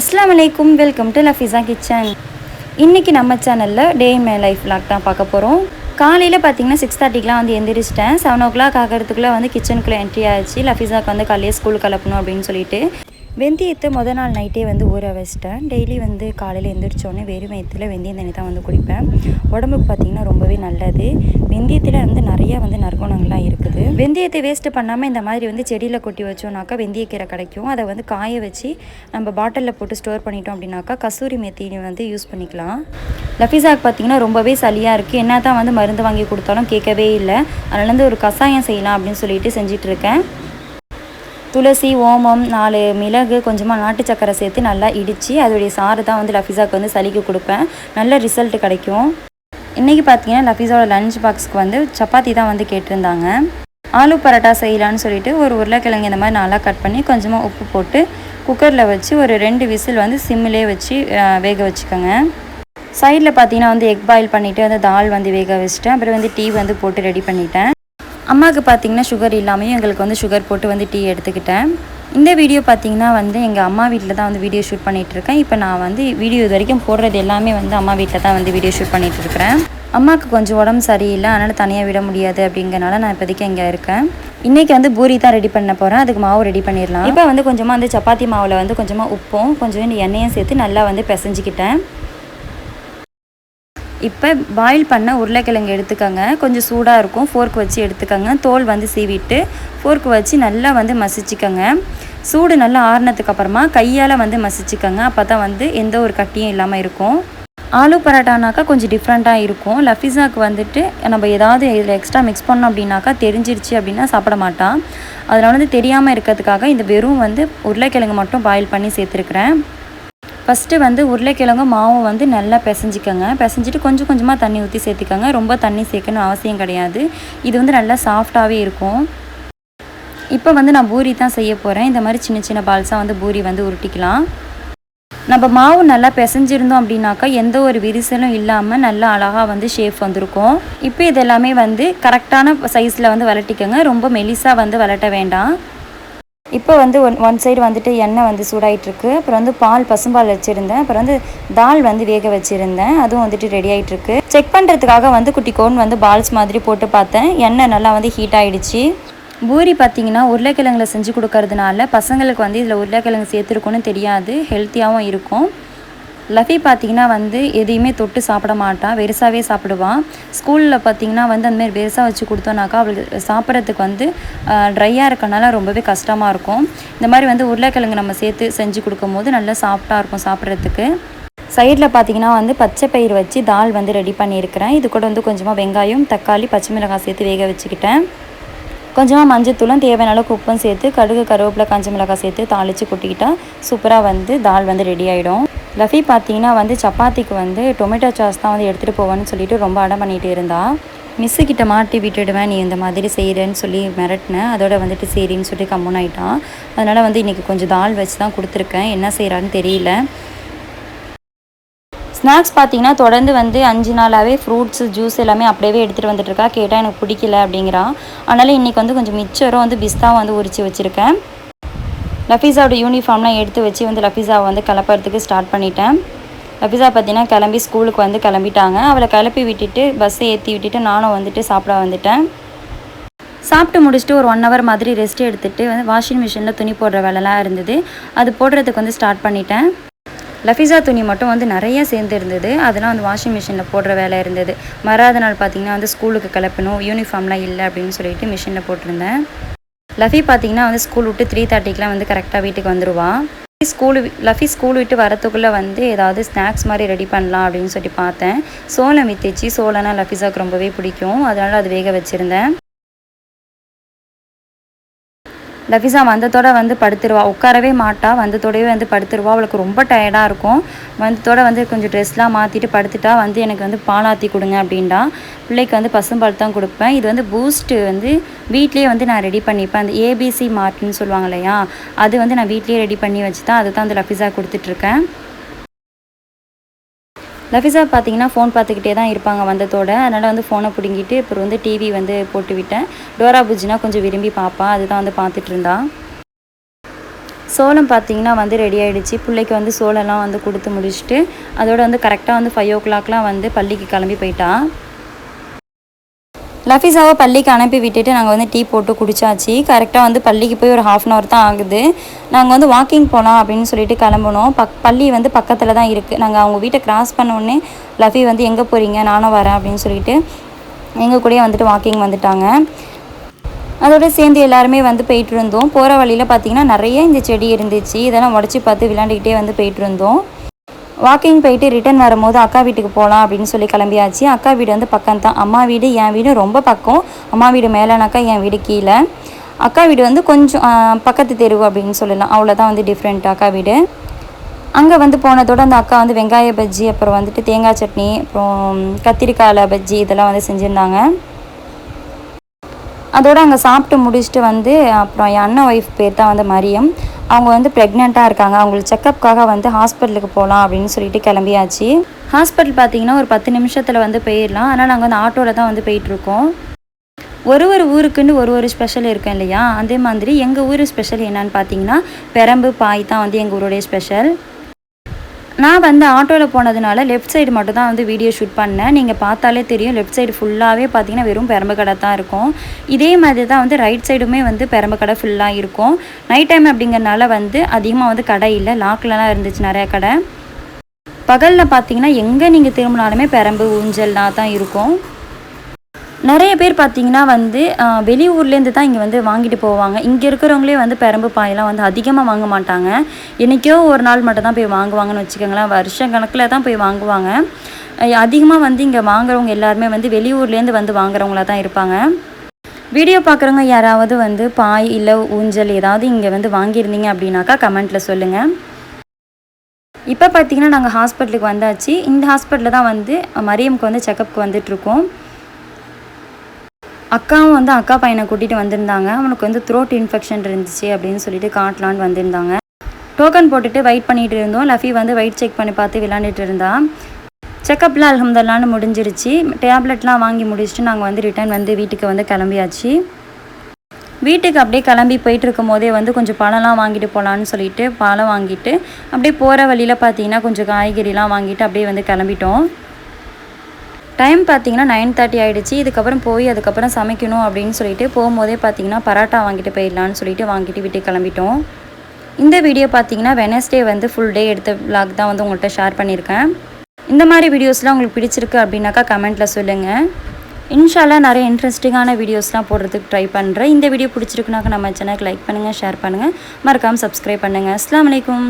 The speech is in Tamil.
அஸ்ஸலாமு அலைக்கும், வெல்கம் டு லஃபீஸா கிச்சன். இன்றைக்கி நம்ம சேனலில் டே இன் மை லைஃப் விலாக் தான் பார்க்க போகிறோம். காலையில் பார்த்தீங்கன்னா 6:30க்குலாம் வந்து எந்திரிச்சிட்டேன். 7 o'clock ஆகிறதுக்குள்ளே வந்து கிச்சனுக்குள்ளே என்ட்ரி ஆகிடுச்சு. லஃபீஸாவுக்கு வந்து காலையில் ஸ்கூலுக்கு கிளப்பணும் அப்படின்னு சொல்லிட்டு வெந்தயத்தை முத நாள் நைட்டே வந்து ஊற வச்சிட்டேன். டெய்லி வந்து காலையில் எழுந்திரிச்சோடனே வெறும் வயிற்றில் வெந்தயம் தண்ணி தான் வந்து குடிப்பேன். உடம்புக்கு பார்த்திங்கன்னா ரொம்பவே நல்லது. வெந்தயத்தில் வந்து நிறையா வந்து நற்குணங்கள்லாம் இருக்குது. வெந்தயத்தை வேஸ்ட்டு பண்ணாமல் இந்த மாதிரி வந்து செடியில் கொட்டி வச்சோம்னாக்கா வெந்தயக்கீரை கிடைக்கும். அதை வந்து காய வச்சு நம்ம பாட்டிலில் போட்டு ஸ்டோர் பண்ணிட்டோம் அப்படின்னாக்கா கசூரி மெத்தி வந்து யூஸ் பண்ணிக்கலாம். லஃபீஸாவுக்கு பார்த்திங்கன்னா ரொம்பவே சளியாக இருக்குது. என்ன தான் வந்து மருந்து வாங்கி கொடுத்தாலும் கேட்கவே இல்லை. அதனால வந்து ஒரு கஷாயம் செய்யலாம் அப்படின்னு சொல்லிட்டு செஞ்சிட்ருக்கேன். துளசி, ஓமம், 4 மிளகு, கொஞ்சமாக நாட்டு சக்கரை சேர்த்து நல்லா இடித்து அதோடைய சாறு தான் வந்து லஃபீஸாவுக்கு வந்து சளிக்கு கொடுப்பேன். நல்ல ரிசல்ட் கிடைக்கும். இன்றைக்கி பார்த்தீங்கன்னா லஃபீஸாவோட லஞ்ச் பாக்ஸுக்கு வந்து சப்பாத்தி தான் வந்து கேட்டிருந்தாங்க. ஆலு பரோட்டா செய்யலான்னு சொல்லிட்டு ஒரு உருளைக்கிழங்கு இந்த மாதிரி நல்லா கட் பண்ணி கொஞ்சமாக உப்பு போட்டு குக்கரில் வச்சு ஒரு 2 விசில் வந்து சிம்மிலே வச்சு வேக வச்சுக்கோங்க. சைடில் பார்த்தீங்கன்னா வந்து எக் பாயில் பண்ணிவிட்டு வந்து தால் வந்து வேக வச்சுட்டேன். அப்புறம் வந்து டீ வந்து போட்டு ரெடி பண்ணிட்டேன். அம்மாவுக்கு பார்த்திங்கன்னா சுகர் இல்லாமையும் எங்களுக்கு வந்து சுகர் போட்டு வந்து டீ எடுத்துக்கிட்டேன். இந்த வீடியோ பார்த்திங்கன்னா வந்து எங்கள் அம்மா வீட்டில் தான் வந்து வீடியோ ஷூட் பண்ணிகிட்ருக்கேன். இப்போ நான் வந்து வீடியோ இது வரைக்கும் போடுறது எல்லாமே வந்து அம்மா வீட்டில் தான் வந்து வீடியோ ஷூட் பண்ணிகிட்ருக்கிறேன். அம்மாவுக்கு கொஞ்சம் உடம்பு சரியில்லை, அதனால் தனியாக விட முடியாது அப்படிங்கிறனால நான் இப்போதைக்கு இங்கே இருக்கேன். இன்றைக்கி வந்து பூரி தான் ரெடி பண்ண போகிறேன். அதுக்கு மாவு ரெடி பண்ணிடலாம். இப்போ வந்து கொஞ்சமாக வந்து சப்பாத்தி மாவில் வந்து கொஞ்சமாக உப்பும் கொஞ்சம் எண்ணெயும் சேர்த்து நல்லா வந்து பிசைஞ்சிக்கிட்டேன். இப்போ பாயில் பண்ண உருளைக்கிழங்கு எடுத்துக்கோங்க. கொஞ்சம் சூடாக இருக்கும். ஃபோர்க் வச்சு எடுத்துக்கோங்க. தோல் வந்து சீவிட்டு ஃபோர்க் வச்சு நல்லா வந்து மசிச்சுக்கோங்க. சூடு நல்லா ஆறுனதுக்கு அப்புறமா கையால் வந்து மசிச்சுக்கோங்க. அப்போ தான் வந்து எந்த ஒரு கட்டியும் இல்லாமல் இருக்கும். ஆலு பரோட்டானாக்கா கொஞ்சம் டிஃப்ரெண்ட்டாக இருக்கும். லஃபீஸாவுக்கு வந்துட்டு நம்ம ஏதாவது இதில் எக்ஸ்ட்ரா மிக்ஸ் பண்ணோம் அப்படின்னாக்கா தெரிஞ்சிருச்சு அப்படின்னா சாப்பிட மாட்டான். அதனால் வந்து தெரியாமல் இருக்கிறதுக்காக இந்த வெறும் வந்து உருளைக்கிழங்கு மட்டும் பாயில் பண்ணி சேர்த்துருக்குறேன். ஃபஸ்ட்டு வந்து உருளைக்கிழங்கு மாவும் வந்து நல்லா பிசைஞ்சிக்கோங்க. பிசைஞ்சிட்டு கொஞ்சம் கொஞ்சமாக தண்ணி ஊற்றி சேர்த்துக்கோங்க. ரொம்ப தண்ணி சேர்க்கணும் அவசியம் கிடையாது. இது வந்து நல்லா சாஃப்டாகவே இருக்கும். இப்போ வந்து நான் பூரி தான் செய்ய போகிறேன். இந்த மாதிரி சின்ன சின்ன பால்ஸாக வந்து பூரி வந்து உருட்டிக்கலாம். நம்ம மாவு நல்லா பிசைஞ்சிருந்தோம் அப்படின்னாக்கா எந்த ஒரு விரிசலும் இல்லாமல் நல்லா அழகாக வந்து ஷேப் வந்திருக்கும். இப்போ இதெல்லாமே வந்து கரெக்டான சைஸில் வந்து வளட்டிக்கோங்க. ரொம்ப மெலிசாக வந்து வளட்ட வேண்டாம். இப்போ வந்து ஒன் சைடு வந்துட்டு எண்ணெய் வந்து சூடாகிட்டுருக்கு. அப்புறம் வந்து பசும்பால் வச்சுருந்தேன். அப்புறம் வந்து தால் வந்து வேக வச்சுருந்தேன். அதுவும் வந்துட்டு ரெடி ஆகிட்டுருக்கு. செக் பண்ணுறதுக்காக வந்து குட்டி கோன் வந்து பால்ஸ் மாதிரி போட்டு பார்த்தேன். எண்ணெய் நல்லா வந்து ஹீட் ஆகிடுச்சு. பூரி பார்த்திங்கன்னா உருளைக்கிழங்குல செஞ்சு கொடுக்கறதுனால பசங்களுக்கு வந்து இதில் உருளைக்கிழங்கு சேர்த்துருக்குன்னு தெரியாது. ஹெல்த்தியாகவும் இருக்கும். லஃபி பார்த்திங்கன்னா வந்து எதையுமே தொட்டு சாப்பிட மாட்டான். வெறுசாகவே சாப்பிடுவான். ஸ்கூலில் பார்த்திங்கன்னா வந்து அந்தமாதிரி வெறுசாக வச்சு கொடுத்தோன்னாக்கா அவளுக்கு சாப்பிட்றதுக்கு வந்து ட்ரையாக இருக்கனால ரொம்பவே கஷ்டமாக இருக்கும். இந்த மாதிரி வந்து உருளைக்கிழங்கு நம்ம சேர்த்து செஞ்சு கொடுக்கும் போது நல்லா சாஃப்டாக இருக்கும் சாப்பிட்றதுக்கு. சைடில் பார்த்திங்கன்னா வந்து பச்சை பயிர் வச்சு தால் வந்து ரெடி பண்ணியிருக்கிறேன். இது கூட வந்து கொஞ்சமாக வெங்காயம், தக்காளி, பச்சை மிளகாய் சேர்த்து வேக வச்சுக்கிட்டேன். கொஞ்சமாக மஞ்சத்தூளும் தேவையான அளவுக்கு உப்பும் சேர்த்து கடுகு, கருவேப்பிலை, காஞ்ச மிளகாய் சேர்த்து தாளித்து கொட்டிக்கிட்டால் சூப்பராக வந்து தால் வந்து ரெடி ஆகிடும். லஃபி பார்த்திங்கன்னா வந்து சப்பாத்திக்கு வந்து டொமேட்டோ சாஸ் தான் வந்து எடுத்துகிட்டு போவேன்னு சொல்லிட்டு ரொம்ப அடம் பண்ணிகிட்டு இருந்தா. மிஸ்ஸுக்கிட்ட மாட்டி விட்டுடுவேன், நீ இந்த மாதிரி செய்கிறேன்னு சொல்லி மிரட்டினேன். அதோட வந்துட்டு சரின்னு சொல்லி கம்முன்னு ஆகிட்டான். அதனால் வந்து இன்றைக்கி கொஞ்சம் தால் வச்சு தான் கொடுத்துருக்கேன். என்ன செய்கிறான்னு தெரியல. ஸ்நாக்ஸ் பார்த்திங்கன்னா தொடர்ந்து வந்து 5 நாளாகவே ஃப்ரூட்ஸு, ஜூஸ் எல்லாமே அப்படியே எடுத்துகிட்டு வந்துட்டுருக்கா. கேட்டால் எனக்கு பிடிக்கல அப்படிங்கிறான். அதனால் இன்றைக்கி வந்து கொஞ்சம் மிச்சரும் வந்து பிஸ்தாவும் வந்து உரித்து வச்சுருக்கேன். லஃபீஸாவோட யூனிஃபார்ம்லாம் எடுத்து வச்சு வந்து லஃபீஸாவை வந்து கிளப்புறதுக்கு ஸ்டார்ட் பண்ணிட்டேன். லஃபீஸா பார்த்திங்கன்னா கிளம்பி ஸ்கூலுக்கு வந்து கிளம்பிட்டாங்க. அவளை கிளப்பி விட்டுட்டு பஸ்ஸை ஏற்றி விட்டுட்டு நானும் வந்துட்டு சாப்பிட வந்துட்டேன். சாப்பிட்டு முடிச்சுட்டு ஒரு 1 hour மாதிரி ரெஸ்ட் எடுத்துகிட்டு வந்து வாஷிங் மிஷினில் துணி போடுற வேலைலாம் இருந்தது. அது போடுறதுக்கு வந்து ஸ்டார்ட் பண்ணிட்டேன். லஃபீஸா துணி மட்டும் வந்து நிறைய சேர்ந்து இருந்தது. அதெல்லாம் வந்து வாஷிங் மிஷினில் போடுற வேலை இருந்தது. மறாத நாள் பார்த்திங்கன்னா வந்து ஸ்கூலுக்கு கிளப்பணும், யூனிஃபார்ம்லாம் இல்லை அப்படின்னு சொல்லிட்டு மிஷினில் போட்டிருந்தேன். லஃபி பார்த்திங்கன்னா வந்து ஸ்கூல் விட்டு 3:30க்குலாம் வந்து கரெக்டாக வீட்டுக்கு வந்துடுவான். லஃபி ஸ்கூல் விட்டு வரத்துக்குள்ளே வந்து ஏதாவது ஸ்நாக்ஸ் மாதிரி ரெடி பண்ணலாம் அப்படின்னு சொல்லி பார்த்தேன். சோளம் வித்துச்சு. சோளம்னா லஃபீஸாவுக்கு ரொம்பவே பிடிக்கும். அதனால் அது வேக வச்சுருந்தேன். லஃபீஸா வந்ததோடு வந்து படுத்துருவா. உட்காரவே மாட்டா. வந்ததோடவே வந்து படுத்துருவா. அவளுக்கு ரொம்ப டயர்டாக இருக்கும். வந்ததோடு வந்து கொஞ்சம் ட்ரெஸ்லாம் மாற்றிட்டு படுத்துட்டா வந்து எனக்கு வந்து பால் ஆற்றி கொடுங்க அப்படின்டா. பிள்ளைக்கு வந்து பசும்பால் தான் கொடுப்பேன். இது வந்து பூஸ்ட்டு வந்து வீட்லேயே வந்து நான் ரெடி பண்ணிப்பேன். அந்த ஏபிசி மார்ட்னு சொல்லுவாங்க இல்லையா, அது வந்து நான் வீட்லேயே ரெடி பண்ணி வச்சு தான் அதை தான் வந்து லஃபீஸா கொடுத்துட்ருக்கேன். லஃபீஸா பார்த்தீங்கன்னா ஃபோன் பார்த்துக்கிட்டே தான் இருப்பாங்க வந்ததோட. அதனால் வந்து ஃபோனை பிடுங்கிட்டு அப்புறம் வந்து டிவி வந்து போட்டு விட்டேன். டோரா புஜ்ஜினா கொஞ்சம் விரும்பி பார்ப்பா. அதுதான் வந்து பார்த்துட்டு இருந்தா. சோளம் பார்த்திங்கன்னா வந்து ரெடி ஆகிடுச்சு. பிள்ளைக்கு வந்து சோளம்லாம் வந்து கொடுத்து முடிச்சுட்டு அதோட வந்து கரெக்டாக வந்து 5 o'clockலாம் வந்து பள்ளிக்கு கிளம்பி போயிட்டா. லஃபீஸாவை பள்ளிக்கு அனுப்பி விட்டுட்டு நாங்கள் வந்து டீ போட்டு குடித்தாச்சு. கரெக்டாக வந்து பள்ளிக்கு போய் ஒரு 1/2 hour தான் ஆகுது. நாங்கள் வந்து வாக்கிங் போகலாம் அப்படின்னு சொல்லிட்டு கிளம்புனோம். பள்ளி வந்து பக்கத்தில் தான் இருக்குது. நாங்கள் அவங்க வீட்டை கிராஸ் பண்ணோடனே லஃபி வந்து எங்கே போகிறீங்க, நானும் வரேன் அப்படின்னு சொல்லிட்டு எங்கள் கூடயே வந்துட்டு வாக்கிங் வந்துட்டாங்க. அதோட சேர்ந்து எல்லாருமே வந்து போயிட்டு இருந்தோம். போகிற வழியில் பார்த்திங்கன்னா நிறைய இந்த செடி இருந்துச்சு. இதெல்லாம் உடச்சி பார்த்து விளையாண்டுக்கிட்டே வந்து போயிட்டு இருந்தோம். வாக்கிங் போயிட்டு ரிட்டன் வரும்போது அக்கா வீட்டுக்கு போகலாம் அப்படின்னு சொல்லி கிளம்பியாச்சு. அக்கா வீடு வந்து பக்கம் தான். அம்மா வீடு என் வீடு ரொம்ப பக்கம். அம்மா வீடு மேலேனாக்கா என் வீடு கீழே. அக்கா வீடு வந்து கொஞ்சம் பக்கத்து தெருவு அப்படின்னு சொல்லலாம். அவ்வளோதான் வந்து டிஃப்ரெண்ட் அக்கா வீடு. அங்கே வந்து போனதோடு அந்த அக்கா வந்து வெங்காய பஜ்ஜி, அப்புறம் வந்துட்டு தேங்காய் சட்னி, அப்புறம் கத்திரிக்காயில் பஜ்ஜி இதெல்லாம் வந்து செஞ்சுருந்தாங்க. அதோடு அங்கே சாப்பிட்டு முடிச்சுட்டு வந்து அப்புறம் என் அண்ணன் ஒய்ஃப் பேர் தான் வந்து மரியம். அவங்க வந்து ப்ரெக்னெண்ட்டாக இருக்காங்க. அவங்களுக்கு செக்கப்புக்காக வந்து ஹாஸ்பிட்டலுக்கு போகலாம் அப்படின்னு சொல்லிட்டு கிளம்பியாச்சு. ஹாஸ்பிட்டல் பார்த்திங்கன்னா ஒரு 10 நிமிஷத்தில் வந்து போயிடலாம். ஆனால் நாங்கள் வந்து ஆட்டோவில் தான் வந்து போயிட்டுருக்கோம். ஒரு ஊருக்குன்னு ஒரு ஸ்பெஷல் இருக்கும் இல்லையா, அதே மாதிரி எங்கள் ஊர் ஸ்பெஷல் என்னன்னு பார்த்தீங்கன்னா பெரம்பு பாய் தான் வந்து எங்கள் ஊருடைய ஸ்பெஷல். நான் வந்து ஆட்டோவில் போனதுனால லெஃப்ட் சைடு மட்டும் தான் வந்து வீடியோ ஷூட் பண்ணேன். நீங்கள் பார்த்தாலே தெரியும், லெஃப்ட் சைடு ஃபுல்லாகவே பார்த்தீங்கன்னா வெறும் பெரம்பு கடை தான் இருக்கும். இதே மாதிரி தான் வந்து ரைட் சைடுமே வந்து பெரம்பு கடை ஃபுல்லாக இருக்கும். நைட் டைம் அப்படிங்கிறனால வந்து அதிகமாக வந்து கடை இல்லை, லாக்லலாம் இருந்துச்சு நிறையா கடை. பகலில் பார்த்தீங்கன்னா எங்கே நீங்கள் திரும்பினாலுமே பெரம்பு ஊஞ்சல்லாம் தான் இருக்கும். நிறைய பேர் பார்த்திங்கன்னா வந்து வெளியூர்லேருந்து தான் இங்கே வந்து வாங்கிட்டு போவாங்க. இங்கே இருக்கிறவங்களே வந்து பெரம்பு பாயெல்லாம் வந்து அதிகமாக வாங்க மாட்டாங்க. என்றைக்கோ ஒரு நாள் மட்டும் தான் போய் வாங்குவாங்கன்னு வச்சுக்கோங்களேன். வருஷ கணக்கில் தான் போய் வாங்குவாங்க. அதிகமாக வந்து இங்கே வாங்குறவங்க எல்லாருமே வந்து வெளியூர்லேருந்து வந்து வாங்குறவங்களா தான் இருப்பாங்க. வீடியோ பார்க்குறவங்க யாராவது வந்து பாய் இல்லை ஊஞ்சல் ஏதாவது இங்கே வந்து வாங்கியிருந்தீங்க அப்படின்னாக்கா கமெண்ட்டில் சொல்லுங்கள். இப்போ பார்த்திங்கன்னா நாங்கள் ஹாஸ்பிட்டலுக்கு வந்தாச்சு. இந்த ஹாஸ்பிட்டலில் தான் வந்து மரியமுக்கு வந்து செக்கப்புக்கு வந்துட்டுருக்கோம். அக்காவும் வந்து அக்கா பையனை கூட்டிகிட்டு வந்திருந்தாங்க. அவனுக்கு வந்து த்ரோட் இன்ஃபெக்ஷன் இருந்துச்சு அப்படின்னு சொல்லிட்டு காட்டலான்னு வந்திருந்தாங்க. டோக்கன் போட்டுட்டு வெயிட் பண்ணிகிட்டு இருந்தோம். லஃபி வந்து வெயிட் செக் பண்ணி பார்த்து விளாண்டுட்டு இருந்தா. செக்கப்லாம் அல்ஹம்துலில்லாஹ்னு முடிஞ்சிருச்சு. டேப்லெட்லாம் வாங்கி முடிச்சுட்டு நாங்கள் வந்து ரிட்டர்ன் வந்து வீட்டுக்கு வந்து கிளம்பியாச்சு. வீட்டுக்கு அப்படியே கிளம்பி போயிட்டு இருக்கும் போதே வந்து கொஞ்சம் பழம்லாம் வாங்கிட்டு போகலான்னு சொல்லிட்டு பழம் வாங்கிட்டு அப்படியே போகிற வழியில் பார்த்தீங்கன்னா கொஞ்சம் காய்கறிலாம் வாங்கிட்டு அப்படியே வந்து கிளம்பிட்டோம். டைம் பார்த்திங்கன்னா 9:30 ஆகிடுச்சு. அதுக்கப்புறம் சமைக்கணும் அப்படின்னு சொல்லிட்டு போகும்போதே பார்த்திங்கன்னா பரோட்டா வாங்கிட்டு போயிடலான்னு சொல்லிட்டு வாங்கிட்டு வீட்டுக்கு கிளம்பிட்டோம். இந்த வீடியோ பார்த்திங்கன்னா வெனஸ்டே வந்து ஃபுல் டே எடுத்த vlog தான் வந்து உங்கள்கிட்ட ஷேர் பண்ணியிருக்கேன். இந்த மாதிரி வீடியோஸ்லாம் உங்களுக்கு பிடிச்சிருக்கு அப்படின்னாக்கா கமெண்ட்டில் சொல்லுங்கள். இன்ஷா அல்லாஹ் நிறைய இன்ட்ரெஸ்டிங்கான வீடியோஸ்லாம் போடுறதுக்கு ட்ரை பண்ணுறேன். இந்த வீடியோ பிடிச்சிருக்குனாக்கா நம்ம சேனலுக்கு லைக் பண்ணுங்கள், ஷேர் பண்ணுங்கள், மறக்காமல் சப்ஸ்கிரைப் பண்ணுங்கள். அஸ்ஸலாமு அலைக்கும்.